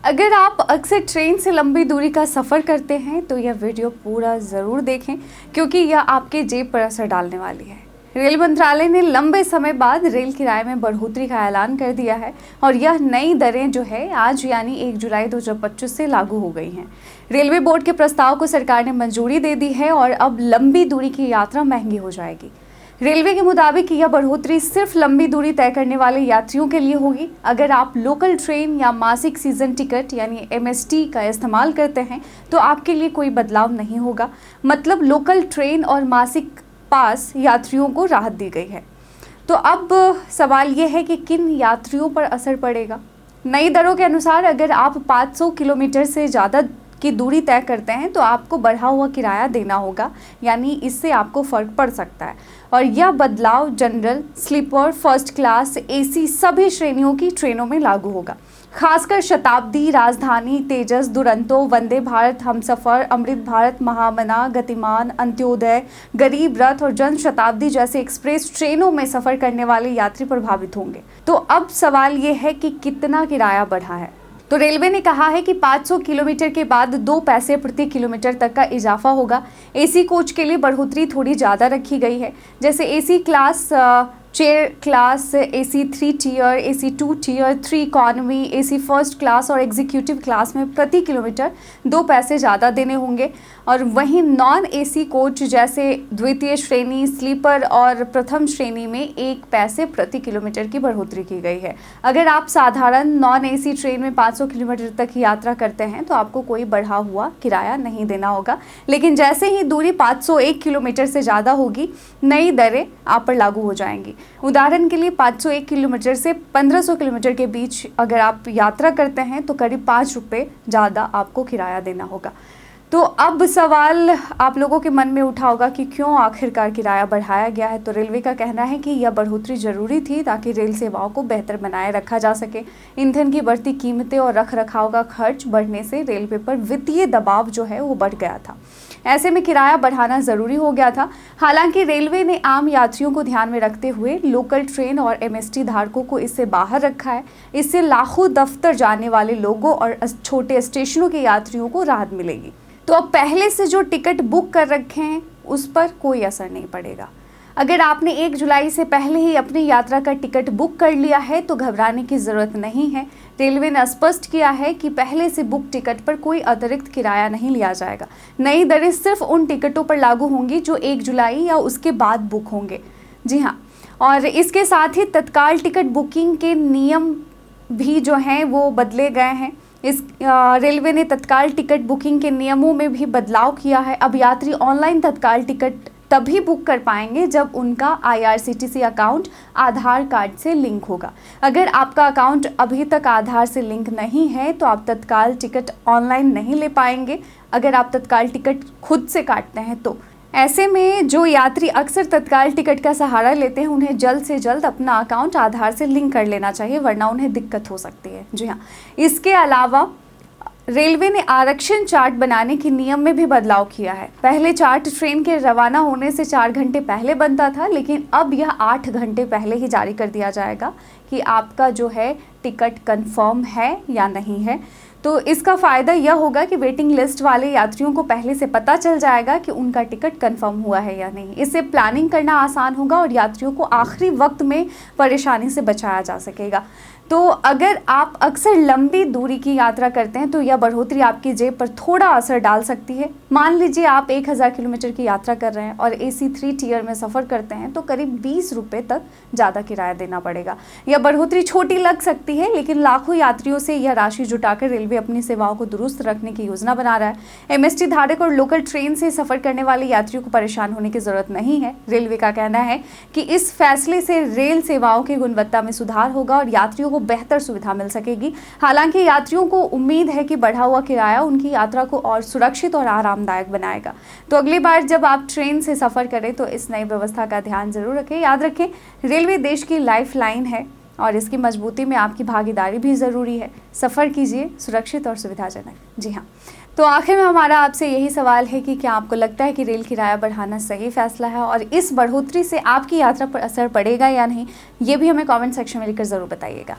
अगर आप अक्सर ट्रेन से लंबी दूरी का सफ़र करते हैं तो यह वीडियो पूरा ज़रूर देखें, क्योंकि यह आपके जेब पर असर डालने वाली है। रेल मंत्रालय ने लंबे समय बाद रेल किराए में बढ़ोतरी का ऐलान कर दिया है और यह नई दरें जो है आज यानी 1 जुलाई 2025 से लागू हो गई हैं। रेलवे बोर्ड के प्रस्ताव को सरकार ने मंजूरी दे दी है और अब लंबी दूरी की यात्रा महंगी हो जाएगी। रेलवे के मुताबिक यह बढ़ोतरी सिर्फ लंबी दूरी तय करने वाले यात्रियों के लिए होगी। अगर आप लोकल ट्रेन या मासिक सीजन टिकट यानी MST का इस्तेमाल करते हैं तो आपके लिए कोई बदलाव नहीं होगा। मतलब लोकल ट्रेन और मासिक पास यात्रियों को राहत दी गई है। तो अब सवाल यह है कि किन यात्रियों पर असर पड़ेगा। नई दरों के अनुसार अगर आप 500 किलोमीटर से ज़्यादा की दूरी तय करते हैं तो आपको बढ़ा हुआ किराया देना होगा, यानी इससे आपको फ़र्क पड़ सकता है। और यह बदलाव general, sleeper, first class, AC सभी श्रेणियों की ट्रेनों में लागू होगा। खासकर शताब्दी, राजधानी, तेजस, दुरंतो, वंदे भारत, हमसफ़र, अमृत भारत, महामना, गतिमान, अंत्योदय, गरीब रथ और जन शताब्दी जैसे एक्सप्रेस ट्रेनों में सफ़र करने वाले यात्री प्रभावित होंगे। तो अब सवाल ये है कि कितना किराया बढ़ा है। तो रेलवे ने कहा है कि 500 किलोमीटर के बाद 2 पैसे प्रति किलोमीटर तक का इजाफा होगा। AC कोच के लिए बढ़ोतरी थोड़ी ज़्यादा रखी गई है, जैसे AC class, chair class, AC 3 tier, AC 2 tier, 3 economy, AC first class और एग्जीक्यूटिव क्लास में प्रति किलोमीटर 2 पैसे ज़्यादा देने होंगे। और वहीं नॉन AC कोच जैसे द्वितीय श्रेणी, स्लीपर और प्रथम श्रेणी में 1 पैसे प्रति किलोमीटर की बढ़ोतरी की गई है। अगर आप साधारण नॉन AC ट्रेन में 500 किलोमीटर तक यात्रा करते हैं तो आपको कोई बढ़ा हुआ किराया नहीं देना होगा, लेकिन जैसे ही दूरी 501 किलोमीटर से ज़्यादा होगी, नई दरें आप पर लागू हो जाएंगी। उदाहरण के लिए 501 किलोमीटर से 1500 किलोमीटर के बीच अगर आप यात्रा करते हैं तो करीब 5 रुपये ज़्यादा आपको किराया देना होगा। तो अब सवाल आप लोगों के मन में उठा होगा कि क्यों आखिरकार किराया बढ़ाया गया है। तो रेलवे का कहना है कि यह बढ़ोतरी ज़रूरी थी ताकि रेल सेवाओं को बेहतर बनाए रखा जा सके। ईंधन की बढ़ती कीमतें और रखरखाव का खर्च बढ़ने से रेलवे पर वित्तीय दबाव जो है वो बढ़ गया था। ऐसे में किराया बढ़ाना ज़रूरी हो गया था। हालांकि रेलवे ने आम यात्रियों को ध्यान में रखते हुए लोकल ट्रेन और MST धारकों को इससे बाहर रखा है। इससे लाखों दफ्तर जाने वाले लोगों और छोटे स्टेशनों के यात्रियों को राहत मिलेगी। तो अब पहले से जो टिकट बुक कर रखे हैं उस पर कोई असर नहीं पड़ेगा। अगर आपने 1 जुलाई से पहले ही अपनी यात्रा का टिकट बुक कर लिया है तो घबराने की ज़रूरत नहीं है। रेलवे ने स्पष्ट किया है कि पहले से बुक टिकट पर कोई अतिरिक्त किराया नहीं लिया जाएगा। नई दरें सिर्फ उन टिकटों पर लागू होंगी जो 1 जुलाई या उसके बाद बुक होंगे। जी हाँ, और इसके साथ ही तत्काल टिकट बुकिंग के नियम भी जो हैं वो बदले गए हैं। रेलवे ने तत्काल टिकट बुकिंग के नियमों में भी बदलाव किया है। अब यात्री ऑनलाइन तत्काल टिकट तभी बुक कर पाएंगे जब उनका IRCTC अकाउंट आधार कार्ड से लिंक होगा। अगर आपका अकाउंट अभी तक आधार से लिंक नहीं है तो आप तत्काल टिकट ऑनलाइन नहीं ले पाएंगे। अगर आप तत्काल टिकट खुद से काटते हैं तो ऐसे में जो यात्री अक्सर तत्काल टिकट का सहारा लेते हैं उन्हें जल्द से जल्द अपना अकाउंट आधार से लिंक कर लेना चाहिए, वरना उन्हें दिक्कत हो सकती है। जी हाँ, इसके अलावा रेलवे ने आरक्षण चार्ट बनाने के नियम में भी बदलाव किया है। पहले चार्ट ट्रेन के रवाना होने से 4 घंटे पहले बनता था, लेकिन अब यह 8 घंटे पहले ही जारी कर दिया जाएगा कि आपका जो है टिकट कंफर्म है या नहीं है। तो इसका फ़ायदा यह होगा कि वेटिंग लिस्ट वाले यात्रियों को पहले से पता चल जाएगा कि उनका टिकट कंफर्म हुआ है या नहीं। इससे प्लानिंग करना आसान होगा और यात्रियों को आखिरी वक्त में परेशानी से बचाया जा सकेगा। तो अगर आप अक्सर लंबी दूरी की यात्रा करते हैं तो यह बढ़ोतरी आपकी जेब पर थोड़ा असर डाल सकती है। मान लीजिए आप 1000 किलोमीटर की यात्रा कर रहे हैं और AC 3 टियर में सफ़र करते हैं तो करीब 20 रुपये तक ज़्यादा किराया देना पड़ेगा। यह बढ़ोतरी छोटी लग सकती है, लेकिन लाखों यात्रियों से यह राशि जुटाकर रेलवे अपनी सेवाओं को दुरुस्त रखने की योजना बना रहा है। MST धारक और लोकल ट्रेन से सफ़र करने वाले यात्रियों को परेशान होने की ज़रूरत नहीं है। रेलवे का कहना है कि इस फैसले से रेल सेवाओं की गुणवत्ता में सुधार होगा और यात्रियों को बेहतर सुविधा मिल सकेगी। हालांकि यात्रियों को उम्मीद है कि बढ़ा हुआ किराया उनकी यात्रा को और सुरक्षित और आरामदायक बनाएगा। तो अगली बार जब आप ट्रेन से सफ़र करें तो इस नई व्यवस्था का ध्यान जरूर रखें। याद रखें, रेलवे देश की लाइफलाइन है और इसकी मजबूती में आपकी भागीदारी भी ज़रूरी है। सफ़र कीजिए सुरक्षित और सुविधाजनक। जी हाँ, तो आखिर में हमारा आपसे यही सवाल है कि क्या आपको लगता है कि रेल किराया बढ़ाना सही फैसला है और इस बढ़ोतरी से आपकी यात्रा पर असर पड़ेगा या नहीं, ये भी हमें कमेंट सेक्शन में लिखकर ज़रूर बताइएगा।